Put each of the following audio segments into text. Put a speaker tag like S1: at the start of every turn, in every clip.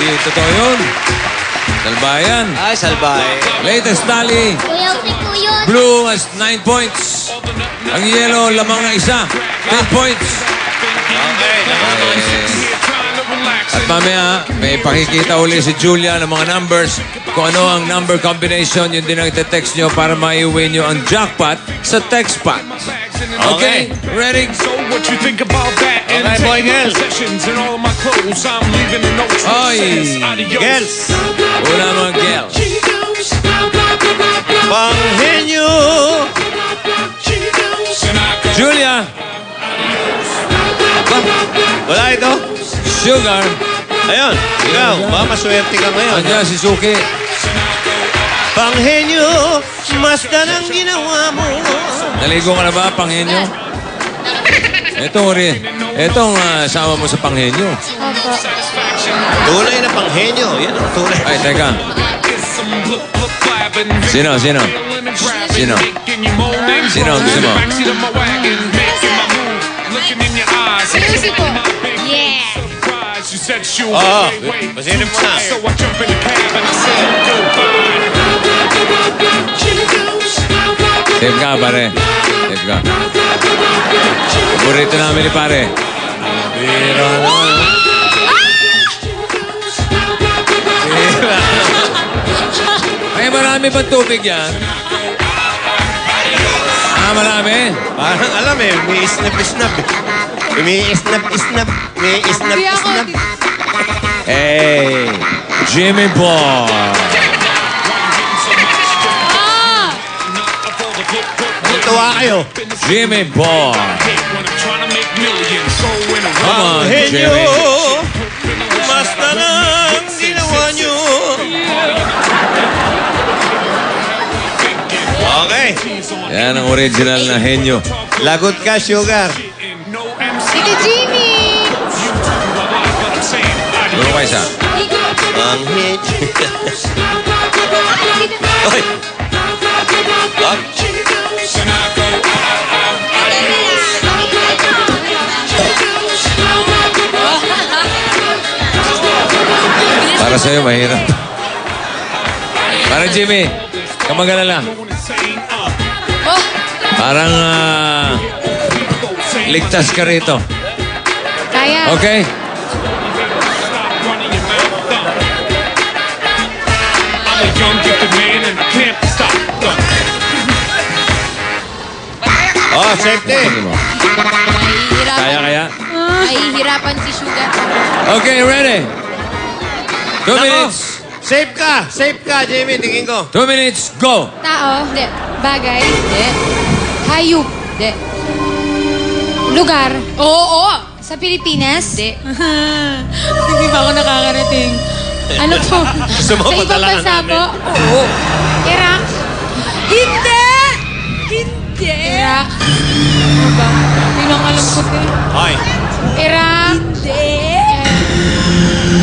S1: Hindi totoo yun. Salbayan.
S2: Ay, salbay.
S1: Latest tally.
S3: Kuya, ko yun.
S1: Blue has 9 points. Ang yellow, lamang na isa. 10 points.
S2: Okay,
S1: At mamaya, may pakikita uli si Julia ng mga numbers. Kung ano ang number combination, yun din ang ite-text nyo para maiuwi nyo ang jackpot sa TextPot. Okay, ready?
S4: So what you think about that? And
S2: Okay, boy, girls.
S4: possessions and all of my clothes. I'm leaving in no
S1: Oy.
S4: sense. Adios.
S2: girls.
S1: Una mga girls.
S2: Panghenyo.
S1: Julia,
S2: Wala ito.
S1: Sugar,
S2: Ayun, ikaw. Baka maswerte ka ngayon.
S1: andyan si Suki.
S2: Panghenyo, masdan ang ginawa mo.
S1: Naligo ka na ba, Panghenyo? Ito rin. Itong asawa mo sa Panghenyo.
S2: Tunay na panghenyo. Yan ang tunay.
S1: Ay, teka. Sino? Sino? Sino? Sino ang gusto mo?
S3: Susi po. Yeah.
S2: Oo, pasilip mo na.
S4: So I jump in the cab and I said goodbye.
S1: Save ka, pare. Save ka. Paborito namin ni pare. Bira naman. Bira. Ay, marami bang tubig yan? Marami.
S2: Parang alam eh, may isnap-isnap eh. May isnap-isnap. May isnap-isnap.
S1: Hey, Jimmy Boy.
S2: Tuwa kayo.
S1: Jimmy Boy. Come on,
S2: Panghenyo,
S1: Jimmy.
S2: masdan ang ginawa nyo. Okay.
S1: Yan ang original na henyo.
S2: Lagot ka, Sugar.
S3: Sige, Jimmy.
S1: Duro ka isa.
S2: Panghenyo. Oy. Up.
S1: Para sa'yo, mahirap. Para Jimmy, kamagalala. Parang ligtas ka rito.
S3: Kaya.
S1: Okay?
S4: I'm a young gifted man and I can't be stopped.
S2: Oh, safety.
S1: Kaya?
S3: Nahihirapan si Sugar.
S1: Okay, ready? 2
S2: Nako,
S1: minutes.
S2: safe ka. Safe ka, Jimmy. Tingin ko.
S1: 2 minutes, go!
S3: Tao? Hindi. Bagay? Hindi. Hayop? Hindi. Lugar? Oo! Sa Pilipinas? Hindi. Hindi pa ako nakakarating. Ano po?
S2: Gusto mo
S3: Sa ibang
S2: padala ka
S3: bansa
S2: namin?
S3: po? Oo. Iraq? Hindi! Hindi! Iraq? Ano ba? Yun ang alam ko din.
S2: Hoy.
S3: Iraq? Hindi!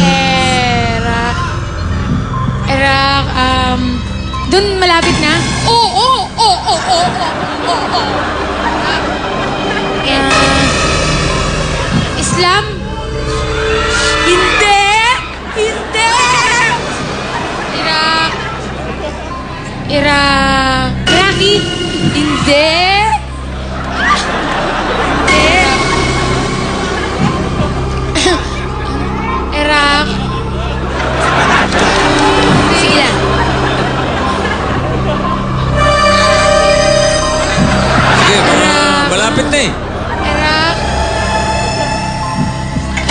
S3: Iraq? Iraq, dun malapit na? Oo! Islam? Hindi! Hindi! Iraqi? Hindi! Iraq? Sige lang.
S1: Sige, malapit na eh.
S3: Iraq?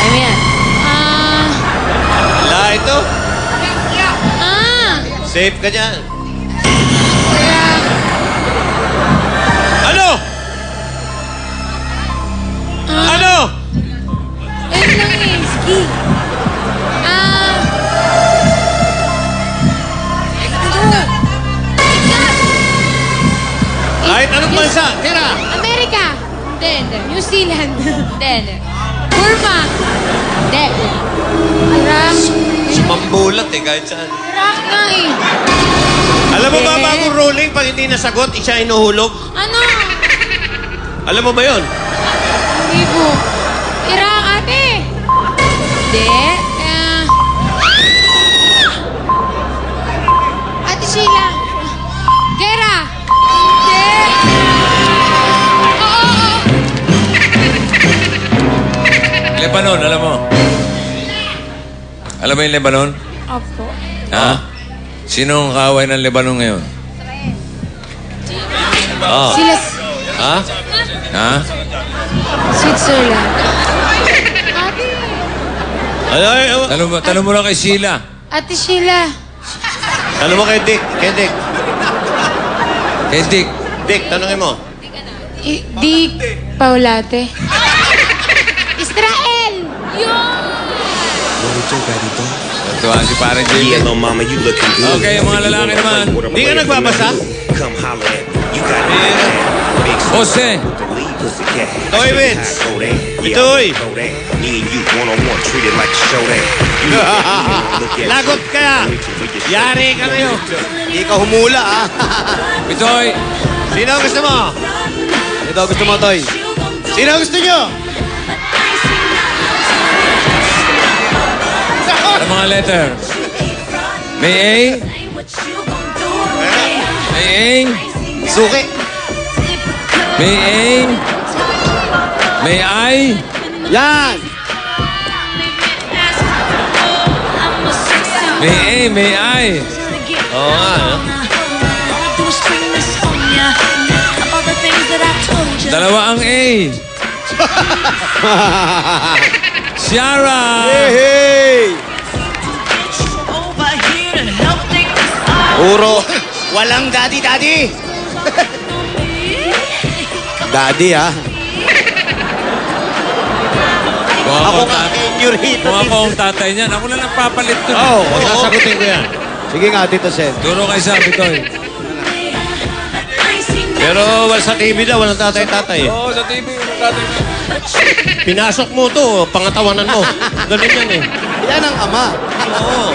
S3: Ano yan?
S2: Wala ito.
S3: Ah!
S2: Safe ka dyan.
S3: Iraq?
S2: Ano? Ano?
S3: Ayun lang eh. Ski.
S2: Kahit anong bansa. Tira.
S3: Amerika. Hindi. New Zealand. Hindi. Burma. Hindi. Iraq.
S2: Sumambulat eh, kahit saan.
S3: Iraq nga eh.
S2: Alam mo ba
S3: Eh.
S2: bagong ruling, pag hindi nasagot, siya inuhulog?
S3: Ano?
S2: Alam mo ba yun?
S3: Hindi po. Iraq ate. Hindi.
S1: Alam mo yung Lebanon?
S3: Opo.
S1: Ha? Sino ang kaaway ng Lebanon ngayon?
S2: Oh.
S3: Sila,
S2: Ha?
S1: Ha?
S3: Switzerland. Ate.
S1: Tanong mo lang kay Sheila.
S3: Ate Sheila.
S2: Ano mo kay Dick? Kay Dick.
S1: Kay Dick.
S2: Dick, tanongin mo.
S3: Di Paulate. Israel! Yun!
S1: Tuwa si parang Jimmy.
S5: Yeah, little mama, you looking good.
S1: Okay, yung mga lalaki naman.
S2: Di ka nagbabasa?
S5: Come holler at me. You got it. Big
S1: Jose.
S5: believe pussycat.
S2: Toy Vince. Itoy.
S5: Me and you one-on-one treated like a show that.
S2: Lagot ka. Yari ka na yun. Di ka humula, ah.
S1: Pitoy.
S2: Sino ang gusto mo? Ito gusto mo, Toy. Sino ang gusto nyo?
S1: Ang mga letter. May A. May A.
S2: Suki.
S1: May A. May I.
S2: Yan.
S1: May A. May I.
S2: Oo nga, no?
S1: Dalawa ang A. Ciara.
S2: Hey! Puro. Walang daddy. Daddy, ha?
S1: Kung
S2: Ako
S1: ako,
S2: nga, senyorita.
S1: kung ako ang tatay niyan, ako na lang papalit to.
S2: Oo, sasagutin ko yan. Sige nga, Tito Sen.
S1: Duro kay sabi ko.
S2: Pero sa TV daw, walang tatay-tatay.
S1: Oo, sa TV. Tatay.
S2: Pinasok mo to, pangatawanan mo. Ganun yan eh.
S6: Yan ang ama.
S2: Oo.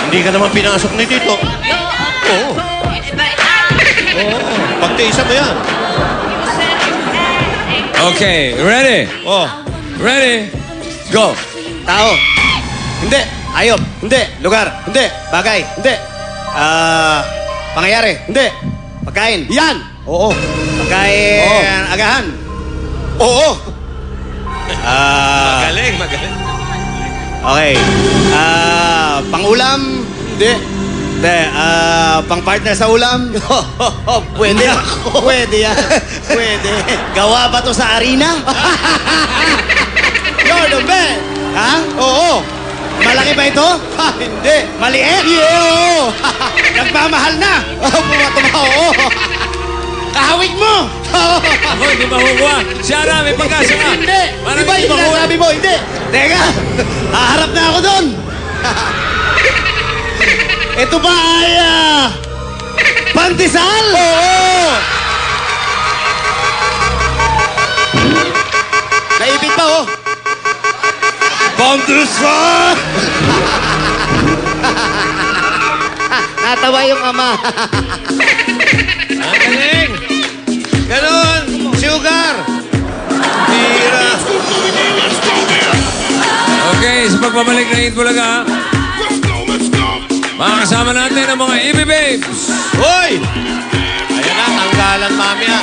S2: Hindi ka naman pinasok ni Tito. Oo. Oo. Pagtiisa mo yan.
S1: Okay, ready?
S2: Oh.
S1: Ready? Go.
S6: Tao. Hindi. Ayop. Hindi. Lugar. Hindi. Bagay. Hindi. Pangyayari. Hindi. Pagkain. Yan. Oo. Pagkain.
S2: Oo.
S6: Agahan. Oo.
S2: Magaling.
S6: Okay. Pangulam. Hindi. Hindi. Pang-partner sa ulam. Pwede. Pwede yan. Pwede. Gawa ba to sa arena? Gordon Ben. Ha? Oo. Malaki ba ito? Ha, hindi. Maliit? Yeah, oo. Nagmamahal na. Oo. Kahawig mo.
S1: Ako, hindi mahuwa. Ciara, may pagkasa ka.
S6: Hindi.
S1: Parang
S6: Di ba
S1: hindi
S6: yung
S1: mahuwa.
S6: sinasabi mo? Hindi. Teka. Haharap na ako doon. Ito ba ay pandesal? Oo. Naipit pa, oh.
S2: Pandesal!
S6: Natawa yung ama.
S2: Ang galing! Ganon! Sugar! Tira!
S1: Okay, sa pagbabalik ng Eat Bulaga, mga kasama natin ang mga EB Babes.
S2: Hoy! Ayan na, tanggalan mamaya.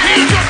S4: Hands up,